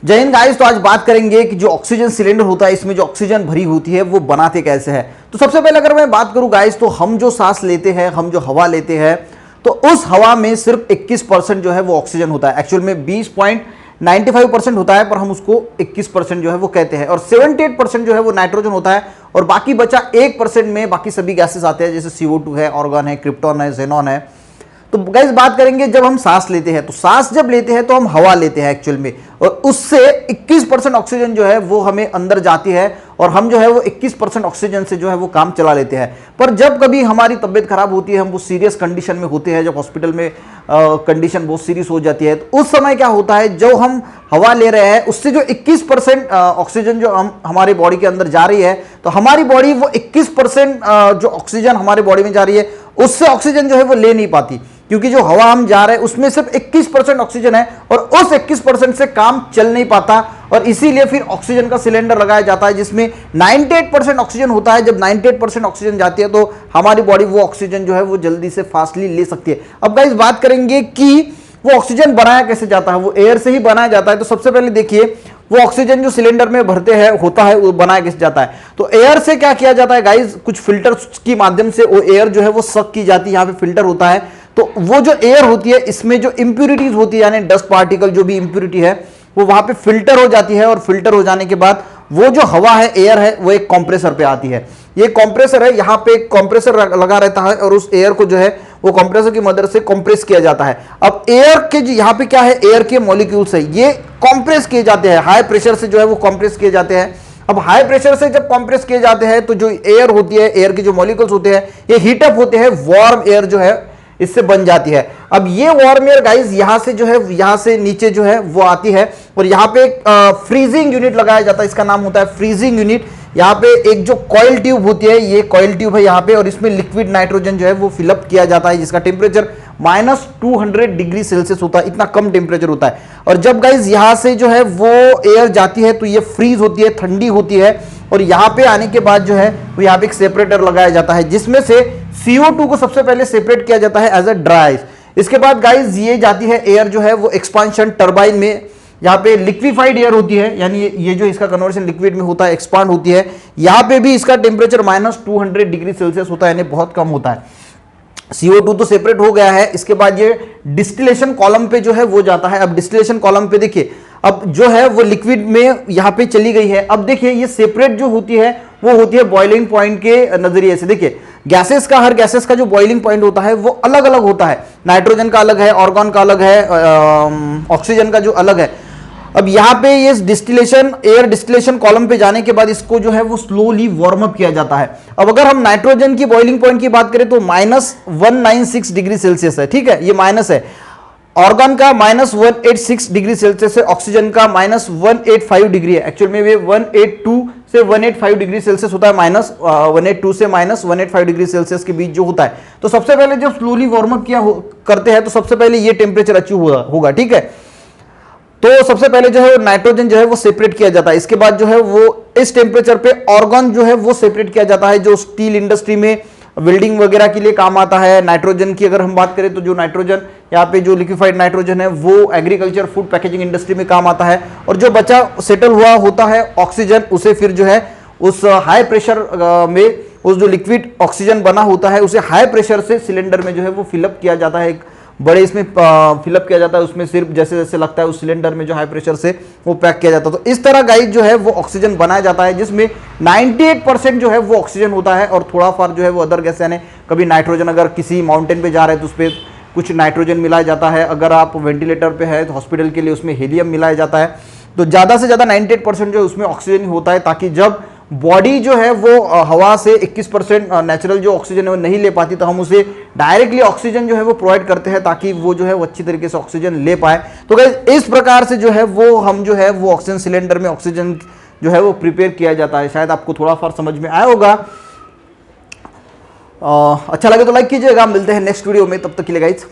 जय हिंद गाइस। तो आज बात करेंगे कि जो ऑक्सीजन सिलेंडर होता है इसमें जो ऑक्सीजन भरी होती है वो बनाते कैसे है। तो सबसे पहले अगर मैं बात करूं गाइस, तो हम जो सांस लेते हैं, हम जो हवा लेते हैं, तो उस हवा में सिर्फ 21% जो है वो ऑक्सीजन होता है। एक्चुअल में 20.95% होता है, पर हम उसको 21% जो है वो कहते हैं। और 78% जो है वो नाइट्रोजन होता है, और बाकी बचा 1% में बाकी सभी गैसेस आते हैं, जैसे CO2 है, ऑर्गन है, क्रिप्टॉन है, ज़ेनॉन है। तो गाइस बात करेंगे जब हम सांस लेते हैं, तो सांस जब लेते हैं तो हम हवा लेते हैं एक्चुअल में, और उससे 21% ऑक्सीजन जो है वो हमें अंदर जाती है, और हम जो है वो 21% ऑक्सीजन से जो है वो काम चला लेते हैं। पर जब कभी हमारी तबीयत खराब होती है, हम वो सीरियस कंडीशन में होते हैं, जब हॉस्पिटल में कंडीशन बहुत सीरियस हो जाती है, तो उस समय क्या होता है, जो हम हवा ले रहे हैं उससे जो 21% ऑक्सीजन जो हमारे बॉडी के अंदर जा रही है, तो हमारी बॉडी वो 21% जो ऑक्सीजन हमारे बॉडी में जा रही है उससे ऑक्सीजन जो है वो ले नहीं पाती, क्योंकि जो हवा हम जा रहे हैं उसमें सिर्फ 21% ऑक्सीजन है, और उस 21% से काम चल नहीं पाता। और इसीलिए फिर ऑक्सीजन का सिलेंडर लगाया जाता है, जिसमें 98% ऑक्सीजन होता है। जब 98% ऑक्सीजन जाती है तो हमारी बॉडी वो ऑक्सीजन जो है वो जल्दी से फास्टली ले सकती है। अब गाइस बात करेंगे कि वो ऑक्सीजन बनाया कैसे जाता है। वो एयर से ही बनाया जाता है। तो सबसे पहले देखिए, वो ऑक्सीजन जो सिलेंडर में भरते हैं होता है, वो बनाया कैसे जाता है। तो एयर से क्या किया जाता है गाइस, कुछ फिल्टर की माध्यम से वो एयर जो है वो सक की जाती है। यहाँ पे फिल्टर होता है, तो वो जो एयर होती है इसमें जो इंप्यूरिटीज होती है, यानी डस्ट पार्टिकल जो भी इंप्यूरिटी है वो वहां पे फिल्टर हो जाती है, और फिल्टर हो जाने के बाद वो जो हवा है, एयर है, वो एक कंप्रेसर पे आती है। ये कंप्रेसर है, यहाँ पे एक कंप्रेसर लगा रहता है, और उस एयर को जो है वो कंप्रेसर की मदद से कंप्रेस किया जाता है। अब एयर के यहाँ पे क्या है, एयर के मॉलिक्यूल्स है, ये कंप्रेस किए जाते हैं, हाई प्रेशर से जो है वो कंप्रेस किए जाते हैं। अब हाई प्रेशर से जब कंप्रेस किए जाते हैं तो जो एयर होती है, एयर के जो मॉलिक्यूल्स होते हैं, ये हीटअप होते हैं, वार्म एयर जो है इससे बन जाती है। अब ये वार्म एयर गाइस यहां से जो है, यहां से नीचे जो है वो आती है, और यहां पे एक फ्रीजिंग यूनिट लगाया जाता है, इसका नाम होता है फ्रीजिंग यूनिट। यहाँ पे एक जो कॉइल ट्यूब होती है, ये कॉइल ट्यूब है यहाँ पे, और इसमें लिक्विड नाइट्रोजन जो है वो फिलअप किया जाता है, जिसका टेम्परेचर -200 डिग्री सेल्सियस होता है। इतना कम टेम्परेचर होता है। और जब गाइस यहां से जो है वो एयर जाती है तो ये फ्रीज होती है, ठंडी होती है, और यहाँ पे आने के बाद जो है वो यहाँ पे एक सेपरेटर लगाया जाता है, जिसमें से CO2 को सबसे पहले सेपरेट किया जाता है एज अ ड्राई आइस। इसके बाद गाइस ये जाती है एयर जो है वो एक्सपांशन टरबाइन में, यहाँ पे लिक्विफाइड एयर होती है, यानी ये जो इसका कन्वर्जन लिक्विड में होता है, एक्सपांड होती है। यहाँ पे भी इसका टेम्परेचर -200 डिग्री सेल्सियस होता है, यानी बहुत कम होता है। CO2 तो सेपरेट हो गया है। इसके बाद ये डिस्टिलेशन कॉलम पे जो है वो जाता है। अब डिस्टिलेशन कॉलम पे देखिए, अब जो है वो लिक्विड में यहाँ पे चली गई है। अब देखिए ये सेपरेट जो होती है वो होती है बॉइलिंग पॉइंट के नजरिए से। देखिए गैसेस का, हर गैसेस का जो बॉइलिंग पॉइंट होता है वो अलग अलग होता है। नाइट्रोजन का अलग है, ऑर्गन का अलग है, ऑक्सीजन का जो अलग है। अब यहाँ पे ये डिस्टिलेशन, एयर डिस्टिलेशन कॉलम पे जाने के बाद इसको जो है वो स्लोली वार्म अप किया जाता है। अब अगर हम नाइट्रोजन की बॉइलिंग पॉइंट की बात करें तो -196 डिग्री सेल्सियस है, ठीक है, ये माइनस है। ऑर्गन का -186 डिग्री सेल्सियस है, ऑक्सीजन का -185 डिग्री है। एक्चुअल में ये 182 से 185 डिग्री सेल्सियस होता है, -182 से -185 डिग्री सेल्सियस के बीच जो होता है। तो सबसे पहले जब स्लोली वार्म अप करते हैं तो सबसे पहले ये टेम्परेचर अचीव होगा, ठीक है। तो सबसे पहले जो है नाइट्रोजन जो है वो सेपरेट किया जाता है। इसके बाद जो है वो इस टेम्परेचर पे ऑर्गन जो है वो सेपरेट किया जाता है, जो स्टील इंडस्ट्री में वेल्डिंग वगैरह के लिए काम आता है। नाइट्रोजन की अगर हम बात करें तो जो नाइट्रोजन यहाँ पे जो लिक्विफाइड नाइट्रोजन है वो एग्रीकल्चर, फूड पैकेजिंग इंडस्ट्री में काम आता है। और जो बचा सेटल हुआ होता है ऑक्सीजन, उसे फिर जो है उस हाई प्रेशर में उस जो लिक्विड ऑक्सीजन बना होता है उसे हाई प्रेशर से सिलेंडर में जो है वो फिलअप किया जाता है। एक बड़े इसमें फिलअप किया जाता है, उसमें सिर्फ जैसे जैसे लगता है उस सिलेंडर में जो हाई प्रेशर से वो पैक किया जाता है। तो इस तरह गाइस जो है वो ऑक्सीजन बनाया जाता है, जिसमें 98% जो है वो ऑक्सीजन होता है, और थोड़ा फार जो है वो अदर गैस, यानी कभी नाइट्रोजन, अगर किसी माउंटेन पे जा रहे हैं तो उस पर कुछ नाइट्रोजन मिलाया जाता है। अगर आप वेंटिलेटर पे है तो हॉस्पिटल के लिए उसमें हीलियम मिलाया जाता है। तो ज़्यादा से ज़्यादा 98% जो उसमें ऑक्सीजन होता है, ताकि जब बॉडी जो है वो हवा से 21% नेचुरल जो ऑक्सीजन है वो नहीं ले पाती, तो हम उसे डायरेक्टली ऑक्सीजन जो है वो प्रोवाइड करते हैं, ताकि वो जो है वो अच्छी तरीके से ऑक्सीजन ले पाए। तो गाइस इस प्रकार से जो है वो हम जो है वो ऑक्सीजन सिलेंडर में ऑक्सीजन जो है वो प्रिपेयर किया जाता है। शायद आपको थोड़ा फार समझ में आया होगा। अच्छा लगे तो लाइक कीजिएगा। मिलते हैं नेक्स्ट वीडियो में, तब तक के लिए गाइस।